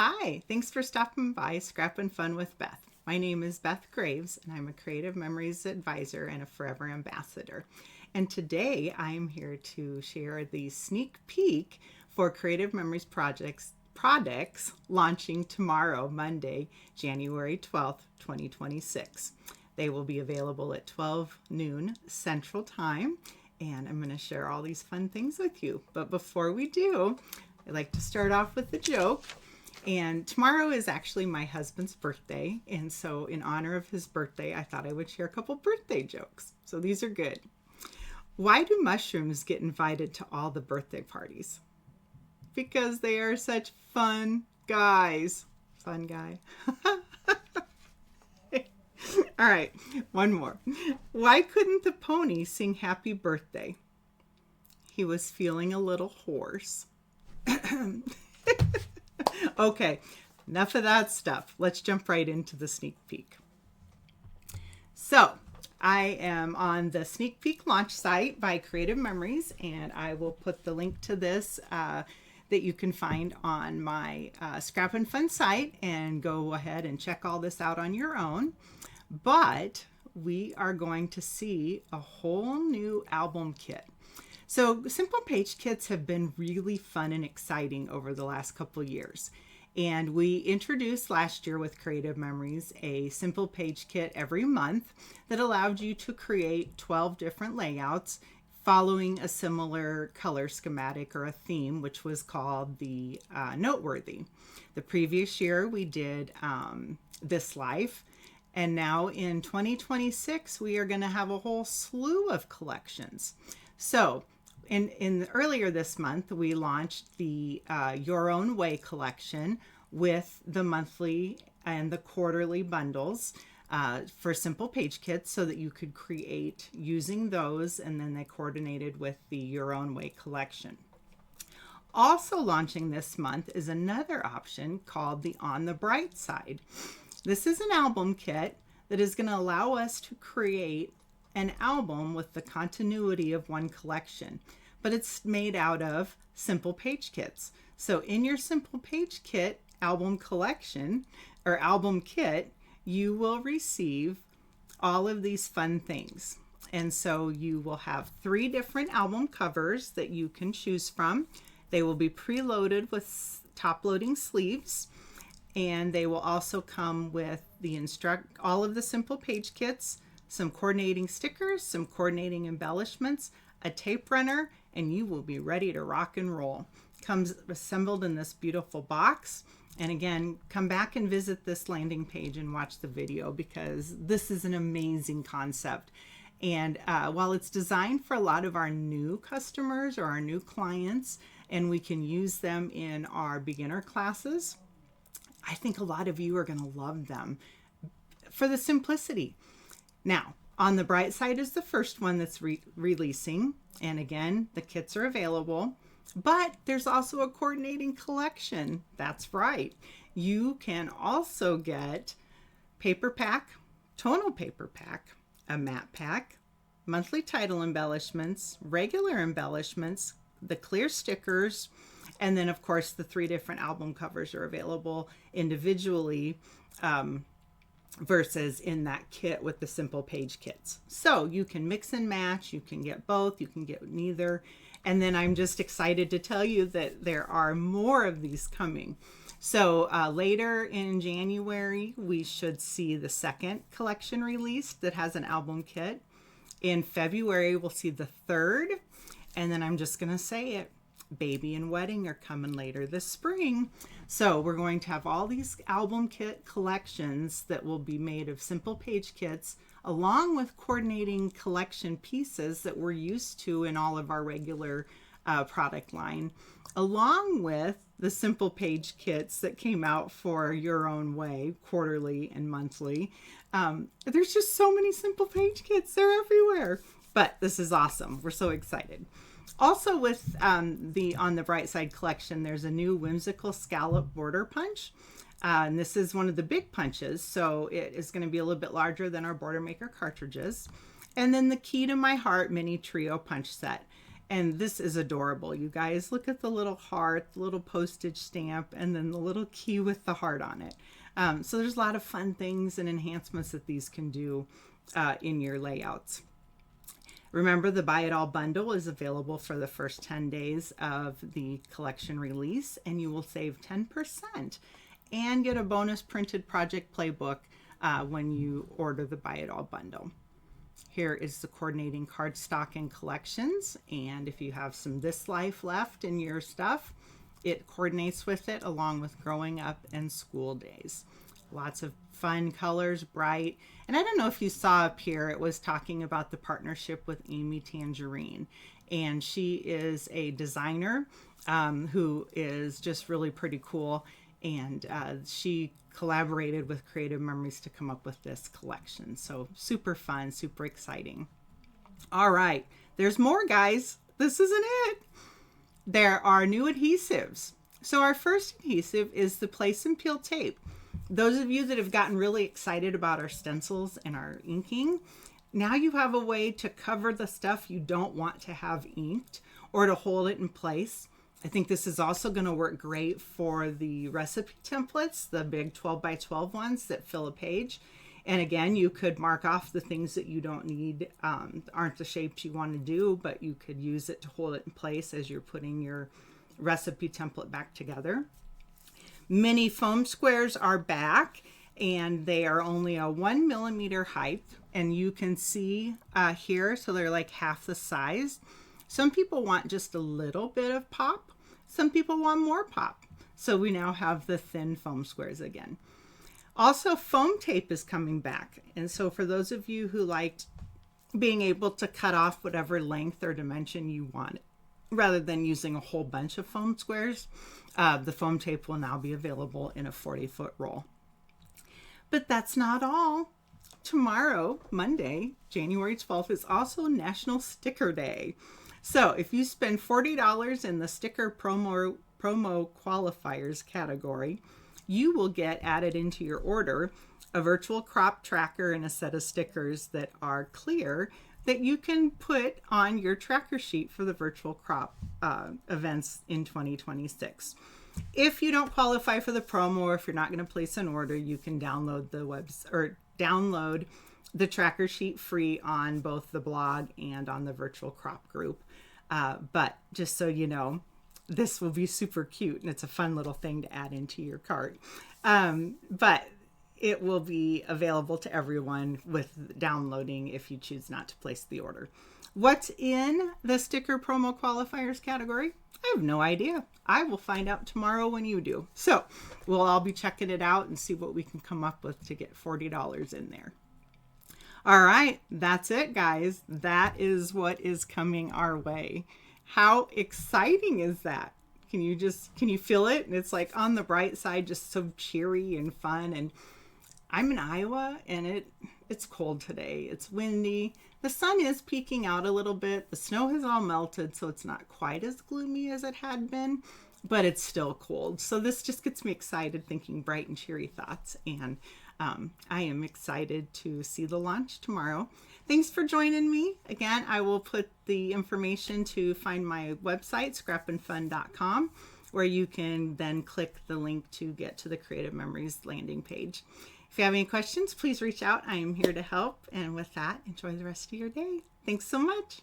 Hi, thanks for stopping by Scrap and Fun with Beth. My name is Beth Graves, and I'm a Creative Memories Advisor and a Forever Ambassador. And today I'm here to share the sneak peek for Creative Memories products launching tomorrow, Monday, January 12th, 2026. They will be available at 12 noon Central Time, and I'm going to share all these fun things with you. But before we do, I'd like to start off with a joke. And tomorrow is actually my husband's birthday. And so in honor of his birthday, I thought I would share a couple birthday jokes. So these are good. Why do mushrooms get invited to all the birthday parties? Because they are such fun guys. Fun guy. All right, one more. Why couldn't the pony sing happy birthday? He was feeling a little hoarse. Okay, enough of that stuff. Let's jump right into the sneak peek. So, I am on the sneak peek launch site by Creative Memories, and I will put the link to this that you can find on my Scrap and Fun site, and go ahead and check all this out on your own. But we are going to see a whole new album kit. So simple page kits have been really fun and exciting over the last couple years. And we introduced last year with Creative Memories a simple page kit every month that allowed you to create 12 different layouts following a similar color schematic or a theme, which was called the Noteworthy. The previous year we did This Life. And now in 2026, we are going to have a whole slew of collections. So earlier this month, we launched the Your Own Way collection with the monthly and the quarterly bundles for simple page kits so that you could create using those, and then they coordinated with the Your Own Way collection. Also launching this month is another option called the On the Bright Side. This is an album kit that is going to allow us to create an album with the continuity of one collection, but it's made out of simple page kits. So in your simple page kit album collection or album kit, you will receive all of these fun things. And so you will have 3 different album covers that you can choose from. They will be preloaded with top-loading sleeves. And they will also come with all of the simple page kits, some coordinating stickers, some coordinating embellishments, a tape runner, and you will be ready to rock and roll. Comes assembled in this beautiful box. And again, come back and visit this landing page and watch the video, because this is an amazing concept. And while it's designed for a lot of our new customers or our new clients, and we can use them in our beginner classes, I think a lot of you are going to love them for the simplicity. Now, On the Bright Side is the first one that's releasing. And again, the kits are available. But there's also a coordinating collection. That's right. You can also get paper pack, tonal paper pack, a matte pack, monthly title embellishments, regular embellishments, the clear stickers, and then, of course, the 3 different album covers are available individually versus in that kit with the simple page kits. So you can mix and match. You can get both. You can get neither. And then I'm just excited to tell you that there are more of these coming. So later in January, we should see the second collection released that has an album kit. In February, we'll see the third. And then I'm just going to say it. Baby and Wedding are coming later this spring. So we're going to have all these album kit collections that will be made of simple page kits, along with coordinating collection pieces that we're used to in all of our regular product line, along with the simple page kits that came out for Your Own Way quarterly and monthly. There's just so many simple page kits. They're everywhere. But this is awesome. We're so excited. Also with the On the Bright Side collection, there's a new whimsical scallop border punch. And this is one of the big punches, so it is going to be a little bit larger than our Border Maker cartridges. And then the Key to My Heart mini trio punch set. And this is adorable, you guys. Look at the little heart, the little postage stamp, and then the little key with the heart on it. So there's a lot of fun things and enhancements that these can do in your layouts. Remember, the Buy It All bundle is available for the first 10 days of the collection release, and you will save 10% and get a bonus printed project playbook when you order the Buy It All bundle. Here is the coordinating cardstock and collections, and if you have some This Life left in your stuff, it coordinates with it along with Growing Up and School Days. Lots of fun colors, bright. And I don't know if you saw up here, it was talking about the partnership with Amy Tangerine. And she is a designer who is just really pretty cool. And she collaborated with Creative Memories to come up with this collection. So super fun, super exciting. All right, there's more, guys. This isn't it. There are new adhesives. So our first adhesive is the Place and Peel tape. Those of you that have gotten really excited about our stencils and our inking, now you have a way to cover the stuff you don't want to have inked or to hold it in place. I think this is also going to work great for the recipe templates, the big 12 by 12 ones that fill a page. And again, you could mark off the things that you don't need, aren't the shapes you want to do, but you could use it to hold it in place as you're putting your recipe template back together. Mini foam squares are back, and they are only a 1 millimeter height, and you can see here, so they're like half the size. Some people want just a little bit of pop. Some people want more pop. So we now have the thin foam squares again. Also, foam tape is coming back. And so for those of you who liked being able to cut off whatever length or dimension you want, rather than using a whole bunch of foam squares, the foam tape will now be available in a 40-foot roll. But that's not all. Tomorrow, Monday, January 12th, is also National Sticker Day. So if you spend $40 in the sticker promo qualifiers category, you will get added into your order a virtual crop tracker and a set of stickers that are clear that you can put on your tracker sheet for the virtual crop events in 2026. If you don't qualify for the promo, or if you're not going to place an order, you can download download the tracker sheet free on both the blog and on the virtual crop group. But just so you know, this will be super cute, and it's a fun little thing to add into your cart. But it will be available to everyone with downloading if you choose not to place the order. What's in the sticker promo qualifiers category? I have no idea. I will find out tomorrow when you do. So we'll all be checking it out and see what we can come up with to get $40 in there. All right, that's it, guys. That is what is coming our way. How exciting is that? Can you feel it? And it's like on the bright side, just so cheery and fun. And I'm in Iowa, and it's cold today. It's windy. The sun is peeking out a little bit. The snow has all melted, so it's not quite as gloomy as it had been, but it's still cold. So this just gets me excited, thinking bright and cheery thoughts. And I am excited to see the launch tomorrow. Thanks for joining me. Again, I will put the information to find my website, ScrapNFun.com, where you can then click the link to get to the Creative Memories landing page. If you have any questions, please reach out. I am here to help. And with that, enjoy the rest of your day. Thanks so much.